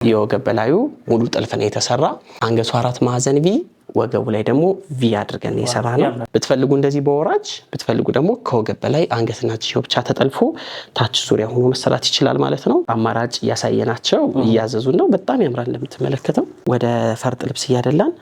የወገብ በላዩ ሙሉ ጥልፍ ነው የተሰራ። አንገቱ 4 ማዕዘን ቪ ወገቡ ላይ ደግሞ ቪ አድርገን የሰራነው። ብትፈልጉ እንደዚህ በወራጅ ብትፈልጉ ደግሞ ከወገብ በላይ አንገትና እጅየው ብቻ ተጠልፎ ታች ዙሪያ ሆኖ መሰራት ይችላል ማለት ነው። አማራጭ እያሳየናቸው እያዘዙን ነው። በጣም ያምራል። እንደምትመለከተው ወደ ፈርጥ ልብስ እያደላን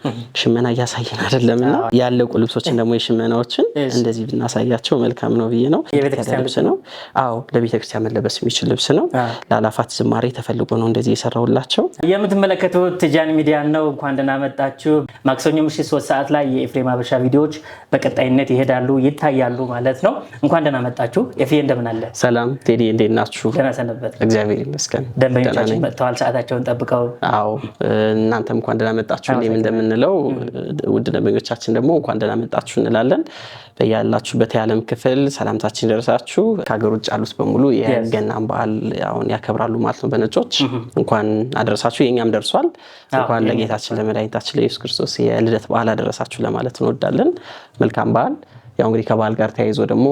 ሽመና እያሳየን አይደለምና ያለቁ ልብሶችን ደግሞ የሽመናዎችን እንደዚህ ብናሳያቸው መልካም ነው ብዬ ነው። የቤተክርስቲያን ልብስ ነው። አዎ ለቤተክርስቲያን መለበስ የሚችል ልብስ ነው። ለአላፋት ዝማሬ ተፈልጎ ነው እንደዚህ የሰራውላቸው። የምትመለከቱት ትጃን ሚዲያ ነው። እንኳን ደህና መጣችሁ። ማክሰኞ ምሽት 3 ሰዓት ላይ የኤፍሬም አበሻ ቪዲዮዎች በቀጣይነት ይሄዳሉ ይታያሉ ማለት ነው። እንኳን ደህና መጣችሁ። ኤፍሬ እንደምን አለ? ሰላም ቴዲ እንዴት ናችሁ? ደህና ሰነበት? እግዚአብሔር ይመስገን። ደንበኞቻችን መጥተዋል ሰዓታቸውን ጠብቀው። አዎ እናንተም እንኳን ደህና መጣችሁ እንደምንለው ውድ ደንበኞቻችን ደግሞ እንኳን ደህና መጣችሁ እንላለን። በያላችሁበት የዓለም ክፍል ሰላምታችን ይደርሳችሁ። ከሀገር ውጭ ያሉት በሙሉ የገናን በዓል አሁን ያከብራሉ ማለት ነው በነጮች። እንኳን አደረሳችሁ። የኛም ደርሷል። እንኳን ለጌታችን ለመድኃኒታችን ለኢየሱስ ክርስቶስ የልደት በዓል አደረሳችሁ ለማለት እንወዳለን። መልካም በዓል። ያው እንግዲህ ከበዓል ጋር ተያይዞ ደግሞ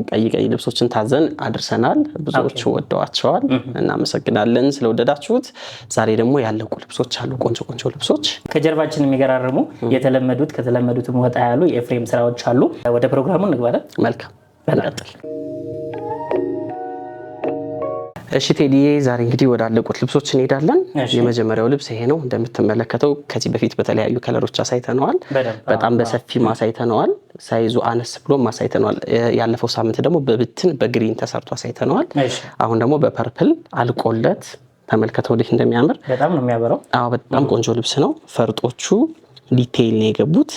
ቀይ ልብሶችን ታዘን አድርሰናል። ብዙዎቹ ወደዋቸዋል። እናመሰግናለን ስለወደዳችሁት። ዛሬ ደግሞ ያለቁ ልብሶች አሉ፣ ቆንጆ ልብሶች ከጀርባችን የሚገራርሙ ከተለመዱትም ወጣ ያሉ የኤፍሬም ስራዎች አሉ። ወደ ፕሮግራሙ እንግባለን። መልካም እንቀጥል። እሺ ቴዲዬ ዛሬ እንግዲህ ወደ አለቁት ልብሶች እንሄዳለን። የመጀመሪያው ልብስ ይሄ ነው። እንደምትመለከተው ከዚህ በፊት በተለያዩ ከለሮች አሳይተነዋል። በጣም በሰፊ ማሳይተነዋል። ሳይዙ አነስ ብሎ ማሳይተነዋል። ያለፈው ሳምንት ደግሞ በብትን በግሪን ተሰርቶ አሳይተነዋል። አሁን ደግሞ በፐርፕል አልቆለት ተመልከተው እንዴት እንደሚያምር። በጣም ነው የሚያበራው። አዎ በጣም ቆንጆ ልብስ ነው። ፈርጦቹ ዲቴይል ነው የገቡት።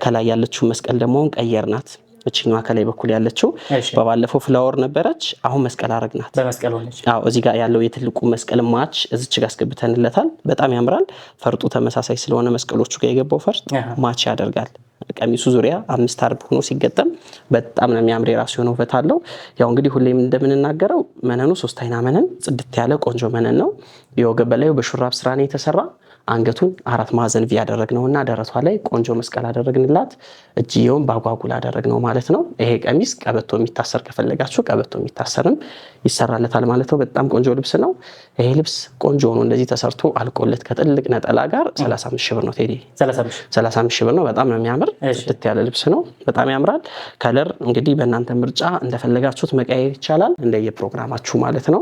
ከላይ ያለችው መስቀል ደግሞ ቀየርናት። እቺኛዋ ከላይ በኩል ያለችው በባለፈው ፍላወር ነበረች፣ አሁን መስቀል አረግናት። በመስቀል ሆነች። አዎ እዚህ ጋር ያለው የትልቁ መስቀል ማች እዚች ጋር አስገብተንለታል። በጣም ያምራል። ፈርጡ ተመሳሳይ ስለሆነ መስቀሎቹ ጋር የገባው ፈርጥ ማች ያደርጋል። ቀሚሱ ዙሪያ 5 አርብ ሆኖ ሲገጠም በጣም ነው የሚያምር። የራሱ የሆነ ውበት አለው። ያው እንግዲህ ሁሌም እንደምንናገረው መነኑ 3 አይና መነን ጽድት ያለ ቆንጆ መነን ነው። የወገብ በላዩ በሹራብ ስራ ነው የተሰራ። አንገቱን 4 ማዕዘን ቪ ያደረግነውና ደረቷ ላይ ቆንጆ መስቀል አደረግንላት። እጅየውን ባጓጉል አደረግነው ማለት ነው። ይሄ ቀሚስ ቀበቶ የሚታሰር ከፈለጋችሁ ቀበቶ የሚታሰርም ይሰራለታል ማለት ነው። በጣም ቆንጆ ልብስ ነው። ይሄ ልብስ ቆንጆ ሆኖ እንደዚህ ተሰርቶ አልቆለት ከጥልቅ ነጠላ ጋር 35 ሺህ ብር ነው ቴዲ። 35 ሺህ ብር ነው። በጣም ነው የሚያምር። ጽድት ያለ ልብስ ነው። በጣም ያምራል። ከለር እንግዲህ በእናንተ ምርጫ እንደፈለጋችሁት መቀየር ይቻላል፣ እንደየፕሮግራማችሁ ማለት ነው።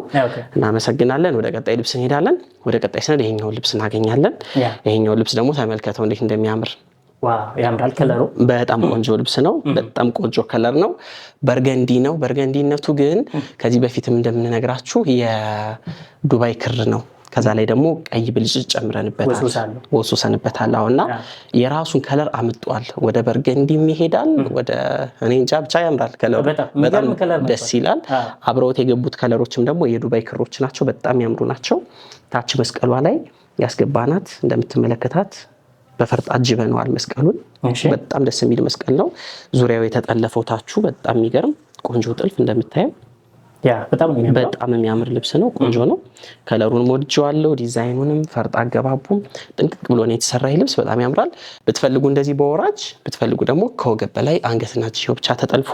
እናመሰግናለን። ወደ ቀጣይ ልብስ እንሄዳለን። ወደ ቀጣይ ስንሄድ ይሄኛው ልብስ እናገኛለን። ይሄኛው ልብስ ደግሞ ተመልከተው እንዴት እንደሚያምር። ዋው ያምራል። ከለሩ በጣም ቆንጆ ልብስ ነው። በጣም ቆንጆ ከለር ነው። በርገንዲ ነው። በርገንዲነቱ ግን ከዚህ በፊትም እንደምንነግራችሁ የዱባይ ክር ነው። ከዛ ላይ ደግሞ ቀይ ብልጭ ጨምረንበታል፣ ወሱሰንበታል። አሁንና የራሱን ከለር አምጧል። ወደ በርገንዲም ይሄዳል። ወደ እኔ እንጃ ብቻ ያምራል። ከለሩ በጣም ደስ ይላል። አብረውት የገቡት ከለሮችም ደግሞ የዱባይ ክሮች ናቸው። በጣም ያምሩ ናቸው። ታች መስቀሏ ላይ ያስገባናት እንደምትመለከታት በፈርጥ አጅበነዋል መስቀሉን። በጣም ደስ የሚል መስቀል ነው። ዙሪያው የተጠለፈው ታቹ በጣም የሚገርም ቆንጆ ጥልፍ እንደምታየው በጣም የሚያምር ልብስ ነው። ቆንጆ ነው። ከለሩን ወድጄዋለሁ። ዲዛይኑንም ፈርጥ አገባቡም ጥንቅቅ ብሎ ነው የተሰራ ልብስ። በጣም ያምራል። ብትፈልጉ እንደዚህ በወራጅ ብትፈልጉ ደግሞ ከወገብ በላይ አንገትና እጅየው ብቻ ተጠልፎ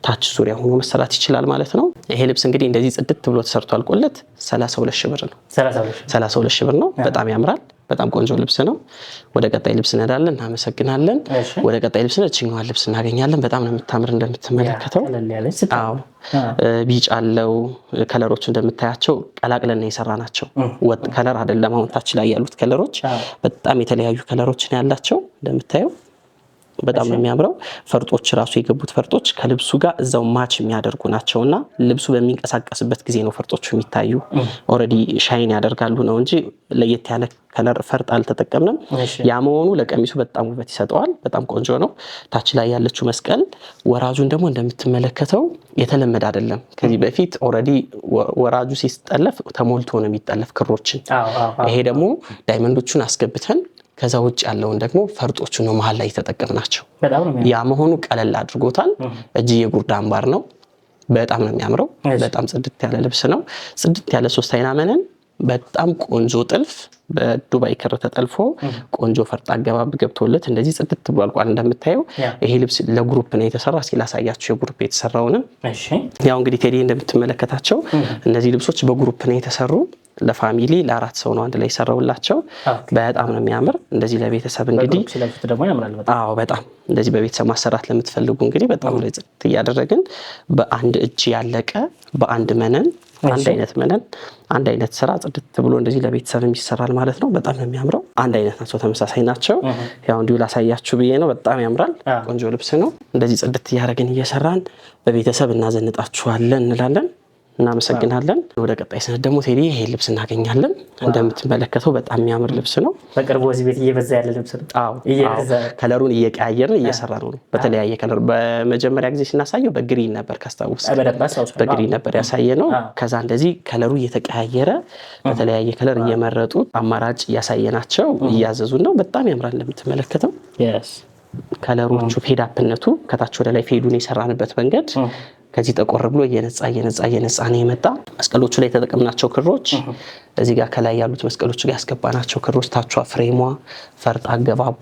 ታች ዙሪያ ሆኖ መሰራት ይችላል ማለት ነው። ይሄ ልብስ እንግዲህ እንደዚህ ጽድት ብሎ ተሰርቶ አልቆለት 32 ሺህ ብር ነው። 32 ሺህ ብር ነው። በጣም ያምራል። በጣም ቆንጆ ልብስ ነው። ወደ ቀጣይ ልብስ እንሄዳለን። እናመሰግናለን። ወደ ቀጣይ ልብስ እቺኛዋን ልብስ እናገኛለን። በጣም ነው የምታምር እንደምትመለከተው። አዎ ቢጫ አለው። ከለሮቹ እንደምታያቸው ቀላቅለን የሰራናቸው ወጥ ከለር አይደለም። አሁን ታች ላይ ያሉት ከለሮች በጣም የተለያዩ ከለሮችን ያላቸው እንደምታየው በጣም ነው የሚያምረው። ፈርጦች ራሱ የገቡት ፈርጦች ከልብሱ ጋር እዛው ማች የሚያደርጉ ናቸውና ልብሱ በሚንቀሳቀስበት ጊዜ ነው ፈርጦቹ የሚታዩ። ኦሬዲ ሻይን ያደርጋሉ ነው እንጂ ለየት ያለ ከለር ፈርጥ አልተጠቀምንም። ያ መሆኑ ለቀሚሱ በጣም ውበት ይሰጠዋል። በጣም ቆንጆ ነው። ታች ላይ ያለችው መስቀል ወራጁን ደግሞ እንደምትመለከተው የተለመደ አይደለም። ከዚህ በፊት ኦሬዲ ወራጁ ሲጠለፍ ተሞልቶ ነው የሚጠለፍ ክሮችን። ይሄ ደግሞ ዳይመንዶቹን አስገብተን ከዛ ውጭ ያለውን ደግሞ ፈርጦቹ ነው መሃል ላይ የተጠቀምናቸው። ያ መሆኑ ቀለል አድርጎታል። እጅ የጉርድ አምባር ነው። በጣም ነው የሚያምረው። በጣም ጽድት ያለ ልብስ ነው። ጽድት ያለ 3 አይና መነን በጣም ቆንጆ ጥልፍ በዱባይ ክር ተጠልፎ ቆንጆ ፈርጥ አገባብ ገብቶለት እንደዚህ ጽድት ብሎ አልቋል። እንደምታየው ይሄ ልብስ ለግሩፕ ነው የተሰራ። እስኪ ላሳያችሁ የግሩፕ የተሰራውን። ያው እንግዲህ ቴዲ እንደምትመለከታቸው እነዚህ ልብሶች በግሩፕ ነው የተሰሩ። ለፋሚሊ ለ4 ሰው ነው አንድ ላይ ሰራውላቸው። በጣም ነው የሚያምር። እንደዚህ ለቤተሰብ እንግዲህ አዎ በጣም እንደዚህ በቤተሰብ ማሰራት ለምትፈልጉ እንግዲህ በጣም ለጽት እያደረግን በአንድ እጅ ያለቀ በአንድ መነን አንድ አይነት መነን አንድ አይነት ስራ ጽድት ብሎ እንደዚህ ለቤተሰብ ይሰራል ማለት ነው። በጣም ነው የሚያምረው። አንድ አይነት ናቸው፣ ተመሳሳይ ናቸው። ያው እንዲሁ ላሳያችሁ ብዬ ነው። በጣም ያምራል። ቆንጆ ልብስ ነው። እንደዚህ ጽድት እያደረግን እየሰራን በቤተሰብ እናዘንጣችኋለን እንላለን። እናመሰግናለን። ወደ ቀጣይ ሰነድ ደግሞ ቴዲ ይሄ ልብስ እናገኛለን። እንደምትመለከተው በጣም የሚያምር ልብስ ነው። በቅርቡ እዚህ ቤት እየበዛ ያለ ልብስ ነው። አዎ ከለሩን እየቀያየርን እየሰራ ነው። በተለያየ ከለር በመጀመሪያ ጊዜ ስናሳየው በግሪን ነበር ካስታውስ፣ በግሪን ነበር ያሳየ ነው። ከዛ እንደዚህ ከለሩ እየተቀያየረ በተለያየ ከለር እየመረጡ አማራጭ እያሳየናቸው እያዘዙን ነው። በጣም ያምራል። እንደምትመለከተው ከለሮቹ ፌድ አፕነቱ ከታች ወደ ላይ ፌዱን የሰራንበት መንገድ ከዚህ ጠቆር ብሎ እየነጻ ነው የመጣ። መስቀሎቹ ላይ የተጠቀምናቸው ክሮች እዚህ ጋር ከላይ ያሉት መስቀሎቹ ላይ ያስገባናቸው ክሮች ታቿ ፍሬሟ ፈርጥ አገባቡ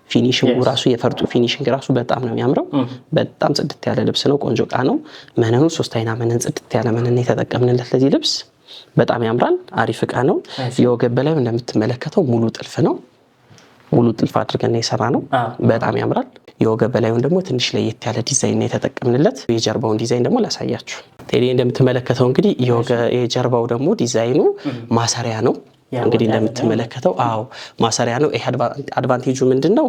ፊኒሽንጉ ራሱ የፈርጡ ፊኒሽንግ ራሱ በጣም ነው የሚያምረው። በጣም ጽድት ያለ ልብስ ነው። ቆንጆ ዕቃ ነው። መነኑ 3 አይና መነን ጽድት ያለ መነን የተጠቀምንለት ለዚህ ልብስ በጣም ያምራል። አሪፍ ዕቃ ነው። የወገብ በላይ እንደምትመለከተው ሙሉ ጥልፍ ነው። ሙሉ ጥልፍ አድርገን የሰራ ነው። በጣም ያምራል። የወገብ በላዩን ደግሞ ትንሽ ለየት ያለ ዲዛይን ነው የተጠቀምንለት። የጀርባውን ዲዛይን ደግሞ ላሳያችሁ። ቴዲ እንደምትመለከተው እንግዲህ የጀርባው ደግሞ ዲዛይኑ ማሰሪያ ነው። እንግዲህ እንደምትመለከተው ማሰሪያ ነው። ይሄ አድቫንቴጁ ምንድነው?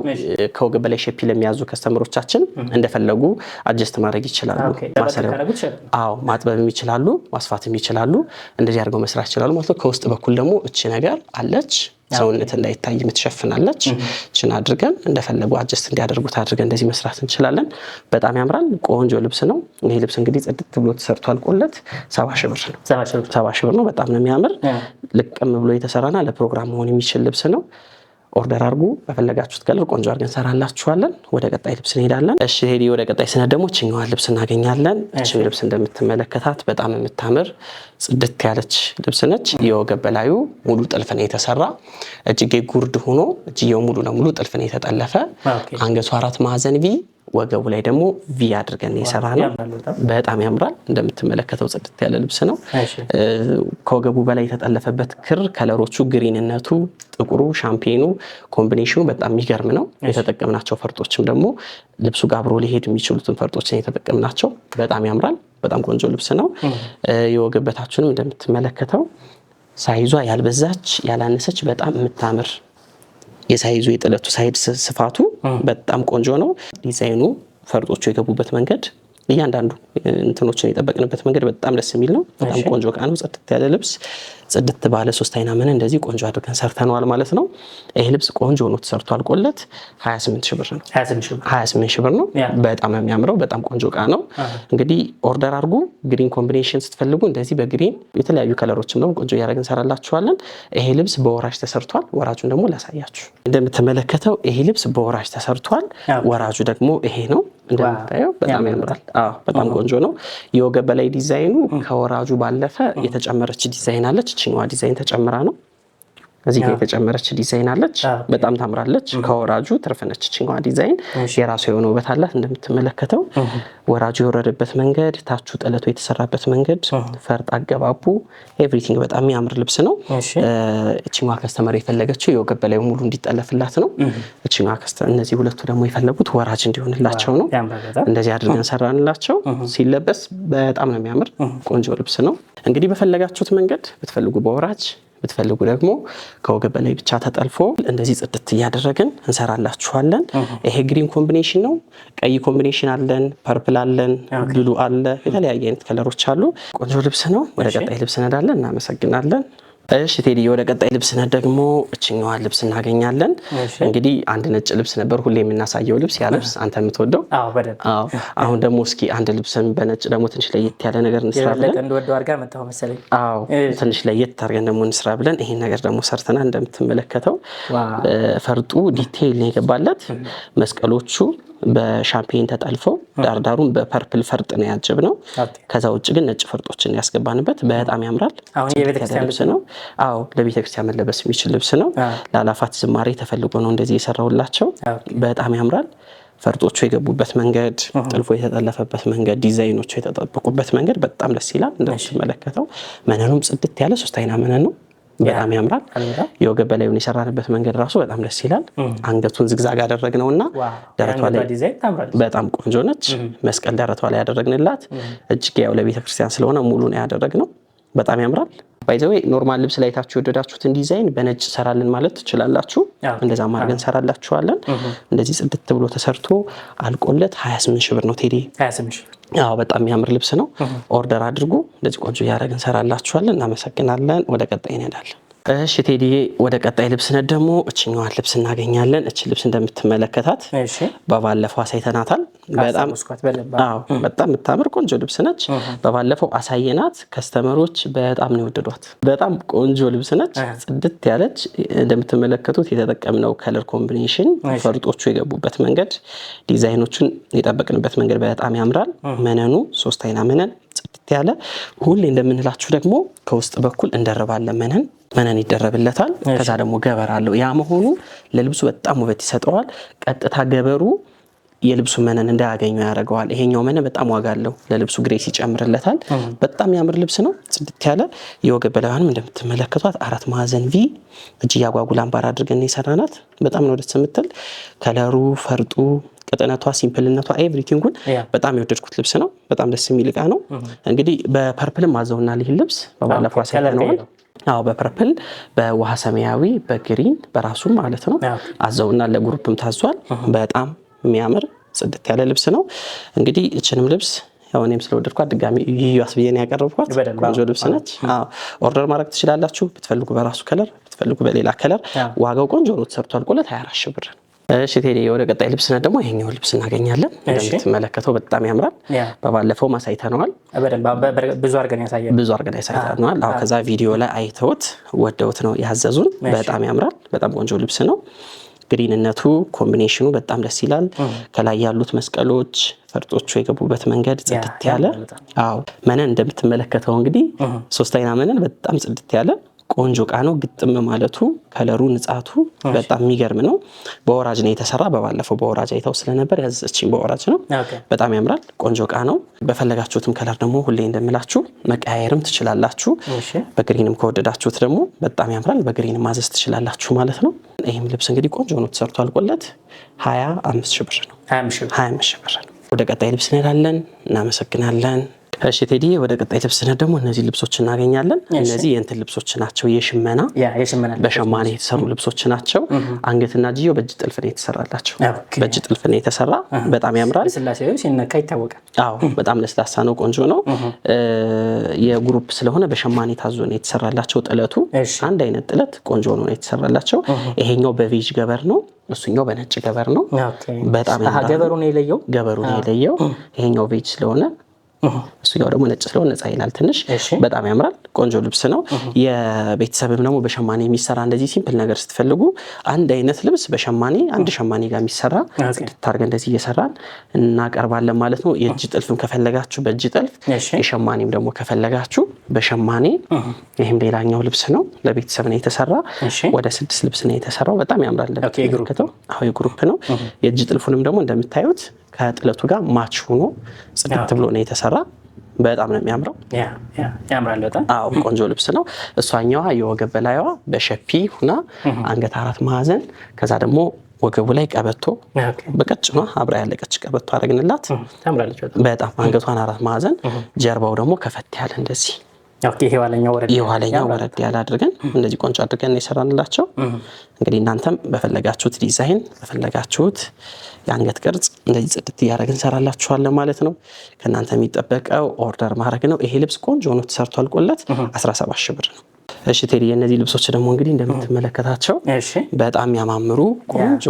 ከወገብ በላይ ሼፕ ለሚያዙ ከስተመሮቻችን እንደፈለጉ አጀስት ማድረግ ይችላሉ። ማሰሪያው ማጥበብም ይችላሉ፣ ማስፋትም ይችላሉ። እንደዚህ አድርገው መስራት ይችላሉ ማለት ነው። ከውስጥ በኩል ደግሞ እቺ ነገር አለች፣ ሰውነት እንዳይታይ የምትሸፍናለች። እቺን አድርገን እንደፈለጉ አጀስት እንዲያደርጉት አድርገን እንደዚህ መስራት እንችላለን። በጣም ያምራል። ቆንጆ ልብስ ነው። ይሄ ልብስ እንግዲህ ጽድት ብሎ ተሰርቶ አልቆለት 70 ሺህ ብር ነው። 70 ሺህ ብር ነው። በጣም ነው የሚያምር። ልቅም ብሎ የተሰራና ለፕሮግራም መሆን የሚችል ልብስ ነው። ኦርደር አድርጉ። በፈለጋችሁት ከለር ቆንጆ አድርገን እንሰራላችኋለን። ወደ ቀጣይ ልብስ እንሄዳለን። እሺ ሄዲ፣ ወደ ቀጣይ ስነ ደግሞ እችኛዋን ልብስ እናገኛለን። እቺ ልብስ እንደምትመለከታት በጣም የምታምር ጽድት ያለች ልብስ ነች። የወገብ በላዩ ሙሉ ጥልፍ ነው የተሰራ። እጅጌ ጉርድ ሆኖ እጅጌው ሙሉ ለሙሉ ጥልፍ ነው የተጠለፈ። አንገቱ 4 ማዕዘን ቪ፣ ወገቡ ላይ ደግሞ ቪ አድርገን የሰራ ነው። በጣም ያምራል። እንደምትመለከተው ጽድት ያለ ልብስ ነው። ከወገቡ በላይ የተጠለፈበት ክር ከለሮቹ ግሪንነቱ፣ ጥቁሩ፣ ሻምፔኑ ኮምቢኔሽኑ በጣም የሚገርም ነው። የተጠቀምናቸው ፈርጦችም ደግሞ ልብሱ ጋር አብሮ ሊሄድ የሚችሉትን ፈርጦችን የተጠቀምናቸው በጣም ያምራል። በጣም ቆንጆ ልብስ ነው። የወገብ በታችንም እንደምትመለከተው ሳይዟ ያልበዛች ያላነሰች በጣም የምታምር የሳይዙ የጥለቱ ሳይድ ስፋቱ በጣም ቆንጆ ነው። ዲዛይኑ ፈርጦቹ የገቡበት መንገድ እያንዳንዱ እንትኖችን የጠበቅንበት መንገድ በጣም ደስ የሚል ነው። በጣም ቆንጆ ዕቃ ነው። ጽድት ያለ ልብስ ጽድት ባለ 3 አይና መነን እንደዚህ ቆንጆ አድርገን ሰርተነዋል ማለት ነው። ይሄ ልብስ ቆንጆ ሆኖ ተሰርቶ አልቆለት 28 ሺህ ብር ነው። 28 ሺህ ብር ነው። በጣም ነው የሚያምረው። በጣም ቆንጆ ዕቃ ነው። እንግዲህ ኦርደር አድርጉ። ግሪን ኮምቢኔሽን ስትፈልጉ እንደዚህ በግሪን የተለያዩ ከለሮችን ደግሞ ቆንጆ እያደረግን እንሰራላችኋለን። ይሄ ልብስ በወራጅ ተሰርቷል። ወራጁን ደግሞ ላሳያችሁ። እንደምትመለከተው ይሄ ልብስ በወራጅ ተሰርቷል። ወራጁ ደግሞ ይሄ ነው። እንደምታየው በጣም ያምራል። በጣም ቆንጆ ነው። የወገብ በላይ ዲዛይኑ ከወራጁ ባለፈ የተጨመረች ዲዛይን አለች። እቺኛዋ ዲዛይን ተጨምራ ነው። እዚህ ጋር የተጨመረች ዲዛይን አለች። በጣም ታምራለች። ከወራጁ ትርፍነች። እቺኛዋ ዲዛይን የራሱ የሆነ ውበት አላት። እንደምትመለከተው ወራጁ የወረደበት መንገድ፣ ታቹ ጥለቱ የተሰራበት መንገድ፣ ፈርጥ አገባቡ ኤቭሪቲንግ በጣም የሚያምር ልብስ ነው። እቺኛዋ ከስተመር የፈለገችው የወገብ በላይ ሙሉ እንዲጠለፍላት ነው። እቺኛዋ እነዚህ ሁለቱ ደግሞ የፈለጉት ወራጅ እንዲሆንላቸው ነው። እንደዚህ አድርገን ሰራንላቸው። ሲለበስ በጣም ነው የሚያምር ቆንጆ ልብስ ነው። እንግዲህ በፈለጋችሁት መንገድ ብትፈልጉ በወራጅ ብትፈልጉ ደግሞ ከወገብ በላይ ብቻ ተጠልፎ እንደዚህ ጽድት እያደረግን እንሰራላችኋለን። ይሄ ግሪን ኮምቢኔሽን ነው። ቀይ ኮምቢኔሽን አለን፣ ፐርፕል አለን፣ ብሉ አለ፣ የተለያየ አይነት ከለሮች አሉ። ቆንጆ ልብስ ነው። ወደ ቀጣይ ልብስ እንሄዳለን። እናመሰግናለን። እሺ ቴዲ፣ ወደ ቀጣይ ልብስ ደግሞ እችኛዋን ልብስ እናገኛለን። እንግዲህ አንድ ነጭ ልብስ ነበር ሁሌ የምናሳየው ልብስ፣ ያ ልብስ አንተ የምትወደው። አሁን ደግሞ እስኪ አንድ ልብስን በነጭ ደግሞ ትንሽ ለየት ያለ ነገር እንስራ ብለን ትንሽ ለየት አድርገን ደግሞ እንስራ ብለን ይሄን ነገር ደግሞ ሰርተናል። እንደምትመለከተው ፈርጡ ዲቴይል ነው የገባለት። መስቀሎቹ በሻምፔን ተጠልፈው ዳርዳሩን በፐርፕል ፈርጥ ነው ያጀብነው። ከዛ ውጭ ግን ነጭ ፈርጦችን ያስገባንበት በጣም ያምራል። ልብስ ነው። ለቤተክርስቲያን መለበስ የሚችል ልብስ ነው። ለአላፋት ዝማሬ ተፈልጎ ነው እንደዚህ የሰራውላቸው። በጣም ያምራል። ፈርጦቹ የገቡበት መንገድ፣ ጥልፎ የተጠለፈበት መንገድ፣ ዲዛይኖቹ የተጠበቁበት መንገድ በጣም ደስ ይላል። እንደምትመለከተው መነኑም ጽድት ያለ 3 አይና መነን ነው። በጣም ያምራል። የወገብ በላዩን የሰራንበት መንገድ ራሱ በጣም ደስ ይላል። አንገቱን ዝግዛግ አደረግነውና ደረቷ ላይ በጣም ቆንጆ ነች። መስቀል ደረቷ ላይ ያደረግንላት። እጅግ ያው ለቤተክርስቲያን ስለሆነ ሙሉ ነው ያደረግነው። በጣም ያምራል። ባይዘው ኖርማል ልብስ ላይ ታችሁ የወደዳችሁትን ዲዛይን በነጭ ሰራልን ማለት ትችላላችሁ። እንደዛ ማድረግን ሰራላችኋለን። እንደዚህ ጽድት ብሎ ተሰርቶ አልቆለት 28 ሺህ ብር ነው ቴዲ። 28 ሺህ። አዎ በጣም የሚያምር ልብስ ነው። ኦርደር አድርጉ። እንደዚህ ቆንጆ ያደረግን ሰራላችኋለን። እናመሰግናለን። ወደ ቀጣይ እንሄዳለን። እሺ ቴዲዬ ወደ ቀጣይ ልብስ ነድ ደግሞ እችኛዋን ልብስ እናገኛለን። እቺ ልብስ እንደምትመለከታት በባለፈው አሳይተናታል። በጣም የምታምር ቆንጆ ልብስ ነች። በባለፈው አሳየናት። ከስተመሮች በጣም ነው የወደዷት። በጣም ቆንጆ ልብስ ነች። ጽድት ያለች እንደምትመለከቱት የተጠቀምነው ከለር ኮምቢኔሽን፣ ፈርጦቹ የገቡበት መንገድ፣ ዲዛይኖቹን የጠበቅንበት መንገድ በጣም ያምራል። መነኑ 3 አይና መነን ጽድት ያለ። ሁሌ እንደምንላችሁ ደግሞ ከውስጥ በኩል እንደርባለን መነን ይደረብለታል። ከዛ ደግሞ ገበር አለው። ያ መሆኑ ለልብሱ በጣም ውበት ይሰጠዋል። ቀጥታ ገበሩ የልብሱ መነን እንዳያገኘው ያደርገዋል። ይሄኛው መነን በጣም ዋጋ አለው። ለልብሱ ግሬስ ይጨምርለታል። በጣም ያምር ልብስ ነው። ጽድት ያለ የወገብ በላዩንም እንደምትመለከቷት 4 ማዕዘን ቪ እጅ ያጓጉል አምባር አድርገን የሰራናት በጣም ነው ደስ የምትል። ከለሩ፣ ፈርጡ፣ ቅጥነቷ፣ ሲምፕልነቷ ኤቭሪቲንጉን በጣም የወደድኩት ልብስ ነው። በጣም ደስ የሚል እቃ ነው። እንግዲህ በፐርፕልም አዘውናል ይህን ልብስ በባለፈው አሳይተነዋል። አዎ በፐርፕል፣ በውሃ ሰማያዊ፣ በግሪን በራሱ ማለት ነው አዘውና ለግሩፕም ታዟል። በጣም የሚያምር ጽድት ያለ ልብስ ነው። እንግዲህ እችንም ልብስ ያው እኔም ስለወደድኳት ድጋሚ ይያስ ብዬ ነው ያቀረብኳት። ቆንጆ ልብስ ነች። አዎ ኦርደር ማድረግ ትችላላችሁ። ብትፈልጉ በራሱ ከለር፣ ብትፈልጉ በሌላ ከለር። ዋጋው ቆንጆ ነው። ተሰርቷል። ቆለት 24 ሺህ ብር። እሺ ቴዲ ወደ ቀጣይ ልብስ ነድ ደግሞ ይሄኛው ልብስ እናገኛለን። እንደምትመለከተው በጣም ያምራል። በባለፈው ማሳይተነዋል። ብዙ አድርገን ያሳይተነዋል። አዎ ከዛ ቪዲዮ ላይ አይተውት ወደውት ነው ያዘዙን። በጣም ያምራል። በጣም ቆንጆ ልብስ ነው። ግሪንነቱ ኮምቢኔሽኑ በጣም ደስ ይላል። ከላይ ያሉት መስቀሎች ፈርጦቹ የገቡበት መንገድ ጽድት ያለ። አዎ መነን እንደምትመለከተው እንግዲህ 3 አይና መነን በጣም ጽድት ያለ ቆንጆ እቃ ነው። ግጥም ማለቱ ከለሩ ንጻቱ በጣም የሚገርም ነው። በወራጅ ነው የተሰራ። በባለፈው በወራጅ አይተው ስለነበር ያዘችኝ በወራጅ ነው። በጣም ያምራል። ቆንጆ እቃ ነው። በፈለጋችሁትም ከለር ደግሞ ሁሌ እንደምላችሁ መቀያየርም ትችላላችሁ። በግሪንም ከወደዳችሁት ደግሞ በጣም ያምራል። በግሪንም ማዘዝ ትችላላችሁ ማለት ነው። ይህም ልብስ እንግዲህ ቆንጆ ነው ተሰርቶ አልቆለት 25 ሺህ ብር ነው። 25 ሺህ ብር ነው። ወደ ቀጣይ ልብስ እንሄዳለን። እናመሰግናለን። እሺ ቴዲ ወደ ቀጣይ ልብስ ነድ ደግሞ እነዚህ ልብሶች እናገኛለን። እነዚህ የእንትን ልብሶች ናቸው። የሽመና በሸማኔ የተሰሩ ልብሶች ናቸው። አንገትና እጅየው በእጅ ጥልፍ ነው የተሰራላቸው። በእጅ ጥልፍ ነው የተሰራ። በጣም ያምራል። ስላሴው ሲነካ ይታወቃል። አዎ በጣም ለስላሳ ነው። ቆንጆ ነው። የግሩፕ ስለሆነ በሸማኔ ታዞ ነው የተሰራላቸው። ጥለቱ አንድ አይነት ጥለት ቆንጆ ነው የተሰራላቸው። ይሄኛው በቬጅ ገበር ነው። እሱኛው በነጭ ገበር ነው። በጣም ያምራል። ገበሩ ነው የለየው። ይሄኛው ቬጅ ስለሆነ እሱኛው ደግሞ ነጭ ስለሆነ ነፃ ይላል ትንሽ። በጣም ያምራል። ቆንጆ ልብስ ነው። የቤተሰብም ደግሞ በሸማኔ የሚሰራ እንደዚህ ሲምፕል ነገር ስትፈልጉ አንድ አይነት ልብስ በሸማኔ አንድ ሸማኔ ጋር የሚሰራ ጽድት አድርገን እንደዚህ እየሰራን እናቀርባለን ማለት ነው። የእጅ ጥልፍም ከፈለጋችሁ በእጅ ጥልፍ፣ የሸማኔም ደግሞ ከፈለጋችሁ በሸማኔ። ይህም ሌላኛው ልብስ ነው። ለቤተሰብ ነው የተሰራ። ወደ 6 ልብስ ነው የተሰራው። በጣም ያምራል። አዎ የግሩፕ ነው። የእጅ ጥልፉንም ደግሞ እንደምታዩት ከጥለቱ ጋር ማች ሆኖ ጽድት ብሎ ነው የተሰራ። በጣም ነው የሚያምረው። ያምራል በጣም። አዎ ቆንጆ ልብስ ነው። እሷኛዋ የወገብ በላይዋ በሸፒ ሁና አንገት 4 ማዕዘን ከዛ ደግሞ ወገቡ ላይ ቀበቶ በቀጭኗ አብራ ያለቀች ቀበቶ አደረግንላት። በጣም አንገቷን 4 ማዕዘን ጀርባው ደግሞ ከፈት ያለ እንደዚህ የኋለኛው ወረድ ያለ አድርገን እንደዚህ ቆንጆ አድርገን የሰራንላቸው። እንግዲህ እናንተም በፈለጋችሁት ዲዛይን በፈለጋችሁት የአንገት ቅርጽ እንደዚህ ጽድት እያደረግን እንሰራላችኋለን ማለት ነው። ከእናንተ የሚጠበቀው ኦርደር ማድረግ ነው። ይሄ ልብስ ቆንጆ ሆኖ ተሰርቶ አልቆለት 17 ሺህ ብር ነው። እሺ ቴዲ የእነዚህ ልብሶች ደግሞ እንግዲህ እንደምትመለከታቸው በጣም ያማምሩ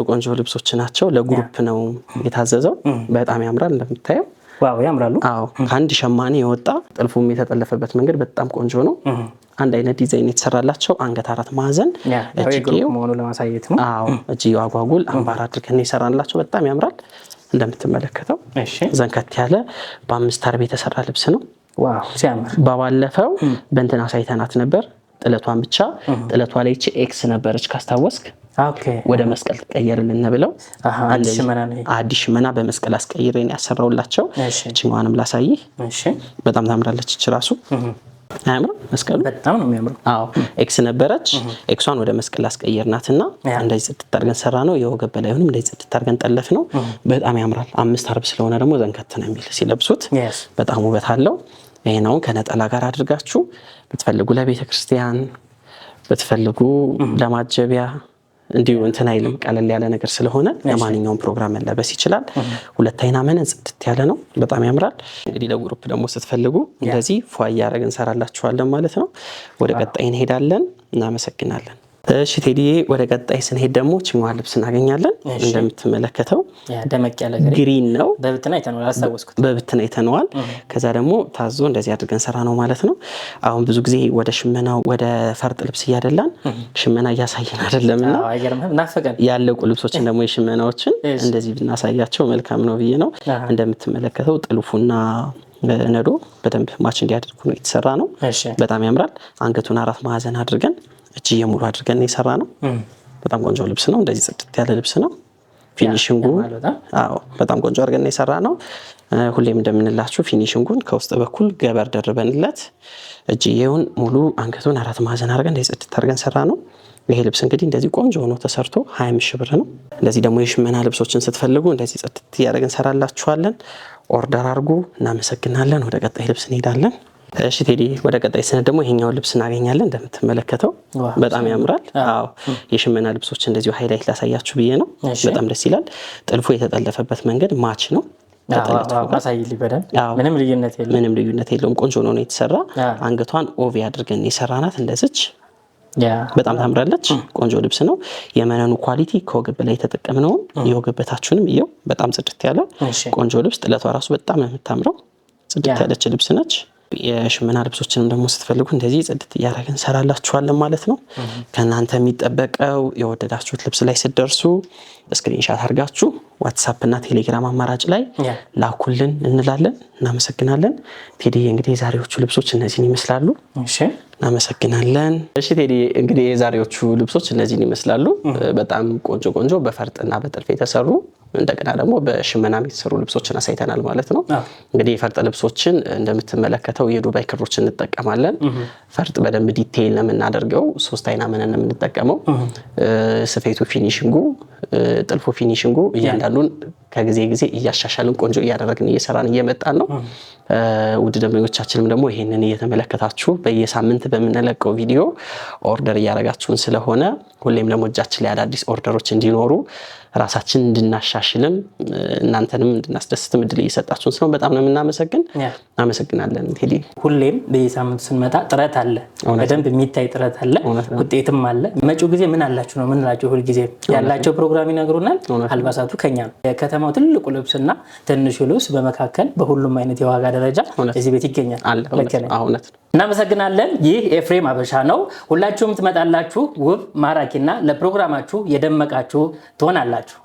ቆንጆ ልብሶች ናቸው። ለግሩፕ ነው የታዘዘው። በጣም ያምራል እንደምታየው። ዋው ያምራሉ። አዎ ከአንድ ሸማኔ የወጣ ጥልፉም የተጠለፈበት መንገድ በጣም ቆንጆ ነው። አንድ አይነት ዲዛይን የተሰራላቸው አንገት 4 ማዕዘን እጅጌው መሆኑ ለማሳየት ነው። አዎ እጅጌው አጓጉል አምባር አድርገን የሰራንላቸው በጣም ያምራል እንደምትመለከተው። ዘንከት ያለ በ5 አርብ የተሰራ ልብስ ነው። ዋው ሲያምር። በባለፈው በእንትና ሳይተናት ነበር ጥለቷን ብቻ። ጥለቷ ላይ ኤክስ ነበረች ካስታወስክ። ወደ መስቀል ተቀየርልን ብለው አዲስ ሽመና በመስቀል አስቀይረን ያሰራውላቸው። እቺኛዋንም ላሳይህ። በጣም ታምራለች እቺ ራሱ። አያምርም? መስቀሉ በጣም ነው የሚያምረው። አዎ ኤክስ ነበረች፣ ኤክሷን ወደ መስቀል አስቀየርናትና እንደዚህ ጽድት አድርገን ሰራ ነው። የወገብ በላይሁንም እንደዚህ ጽድት አድርገን ጠለፍ ነው። በጣም ያምራል። 5 አርብ ስለሆነ ደግሞ ዘንከት ነው የሚል ሲለብሱት በጣም ውበት አለው። ይሄን አሁን ከነጠላ ጋር አድርጋችሁ ብትፈልጉ ለቤተ ክርስቲያን ብትፈልጉ ለማጀቢያ እንዲሁ እንትን አይልም። ቀለል ያለ ነገር ስለሆነ ለማንኛውም ፕሮግራም መለበስ ይችላል። 2 አይና መነን ጽድት ያለ ነው። በጣም ያምራል። እንግዲህ ለግሩፕ ደግሞ ስትፈልጉ እንደዚህ ፏ እያደረግን እንሰራላችኋለን ማለት ነው። ወደ ቀጣይ እንሄዳለን። እናመሰግናለን። እሺ ቴዲዬ ወደ ቀጣይ ስንሄድ ደግሞ ችኛዋን ልብስ እናገኛለን። እንደምትመለከተው ደመቅ ያለ ግሪን ነው። በብትና አይተነዋል፣ አስታወስኩት። በብትና አይተነዋል። ከዛ ደግሞ ታዞ እንደዚህ አድርገን ሰራ ነው ማለት ነው። አሁን ብዙ ጊዜ ወደ ሽመናው ወደ ፈርጥ ልብስ እያደላን ሽመና እያሳየን አይደለምና ያለቁ ልብሶችን ደግሞ የሽመናዎችን እንደዚህ ብናሳያቸው መልካም ነው ብዬ ነው። እንደምትመለከተው ጥልፉና ነዶ በደንብ ማች እንዲያደርጉ ነው የተሰራ ነው። በጣም ያምራል። አንገቱን 4 ማዕዘን አድርገን እጅ የሙሉ አድርገን የሰራ ነው። በጣም ቆንጆ ልብስ ነው። እንደዚህ ጽድት ያለ ልብስ ነው። ፊኒሺንጉ አዎ በጣም ቆንጆ አድርገን የሰራ ነው። ሁሌም እንደምንላችሁ ፊኒሺንጉን ከውስጥ በኩል ገበር ደርበንለት እጅየውን ሙሉ አንገቱን 4 ማዕዘን አድርገን እንደዚህ ጽድት አድርገን ሰራ ነው። ይሄ ልብስ እንግዲህ እንደዚህ ቆንጆ ሆኖ ተሰርቶ 25 ሺህ ብር ነው። እንደዚህ ደግሞ የሽመና ልብሶችን ስትፈልጉ እንደዚህ ጽድት እያደረግን ሰራላችኋለን። ኦርደር አድርጉ። እናመሰግናለን። ወደ ቀጣይ ልብስ እንሄዳለን። እሺ ቴዲ ወደ ቀጣይ ስንሄድ ደግሞ ይሄኛውን ልብስ እናገኛለን። እንደምትመለከተው በጣም ያምራል። አዎ የሽመና ልብሶች እንደዚሁ ሃይላይት ላሳያችሁ ብዬ ነው። በጣም ደስ ይላል። ጥልፉ የተጠለፈበት መንገድ ማች ነው። ምንም ልዩነት የለውም። ቆንጆ ነው የተሰራ። አንገቷን ኦቪ አድርገን የሰራናት እንደዚች በጣም ታምራለች። ቆንጆ ልብስ ነው። የመነኑ ኳሊቲ ከወገብ ላይ የተጠቀምነው የወገብ በታችንም ይኸው በጣም ጽድት ያለ ቆንጆ ልብስ። ጥለቷ ራሱ በጣም የምታምረው ጽድት ያለች ልብስ ነች። የሽመና ልብሶችንም ደግሞ ስትፈልጉ እንደዚህ ጽድት እያደረግን እንሰራላችኋለን ማለት ነው። ከእናንተ የሚጠበቀው የወደዳችሁት ልብስ ላይ ስትደርሱ ስክሪንሻት አድርጋችሁ ዋትሳፕ እና ቴሌግራም አማራጭ ላይ ላኩልን እንላለን። እናመሰግናለን። ቴዲ እንግዲህ የዛሬዎቹ ልብሶች እነዚህን ይመስላሉ። እናመሰግናለን። እሺ ቴዲ እንግዲህ የዛሬዎቹ ልብሶች እነዚህን ይመስላሉ። በጣም ቆንጆ ቆንጆ በፈርጥና በጥልፍ የተሰሩ እንደገና ደግሞ በሽመና የተሰሩ ልብሶችን አሳይተናል ማለት ነው። እንግዲህ የፈርጥ ልብሶችን እንደምትመለከተው የዱባይ ክሮችን እንጠቀማለን። ፈርጥ በደንብ ዲቴይል ነው የምናደርገው። 3 አይና መነን ነው የምንጠቀመው። ስፌቱ፣ ፊኒሺንጉ፣ ጥልፉ፣ ፊኒሺንጉ እያንዳንዱን ከጊዜ ጊዜ እያሻሻልን ቆንጆ እያደረግን እየሰራን እየመጣን ነው። ውድ ደንበኞቻችንም ደግሞ ይሄንን እየተመለከታችሁ በየሳምንት በምንለቀው ቪዲዮ ኦርደር እያደረጋችሁን ስለሆነ ሁሌም ደግሞ እጃችን ላይ አዳዲስ ኦርደሮች እንዲኖሩ ራሳችን እንድናሻሽልም እናንተንም እንድናስደስትም እድል እየሰጣችሁን ስለሆነ በጣም ነው የምናመሰግን። አመሰግናለን ቴዲ። ሁሌም በየሳምንቱ ስንመጣ ጥረት አለ፣ በደንብ የሚታይ ጥረት አለ፣ ውጤትም አለ። መጪው ጊዜ ምን አላችሁ ነው ምንላችሁ? ሁሉ ጊዜ ያላቸው ፕሮግራም ይነግሩናል። አልባሳቱ ከኛ ነው። የከተማው ትልቁ ልብስና ትንሹ ልብስ በመካከል በሁሉም አይነት የዋጋ ደረጃ እዚህ ቤት ይገኛል። እናመሰግናለን። ይህ ኤፍሬም አበሻ ነው። ሁላችሁም ትመጣላችሁ፣ ውብ ማራኪና ለፕሮግራማችሁ የደመቃችሁ ትሆናላችሁ።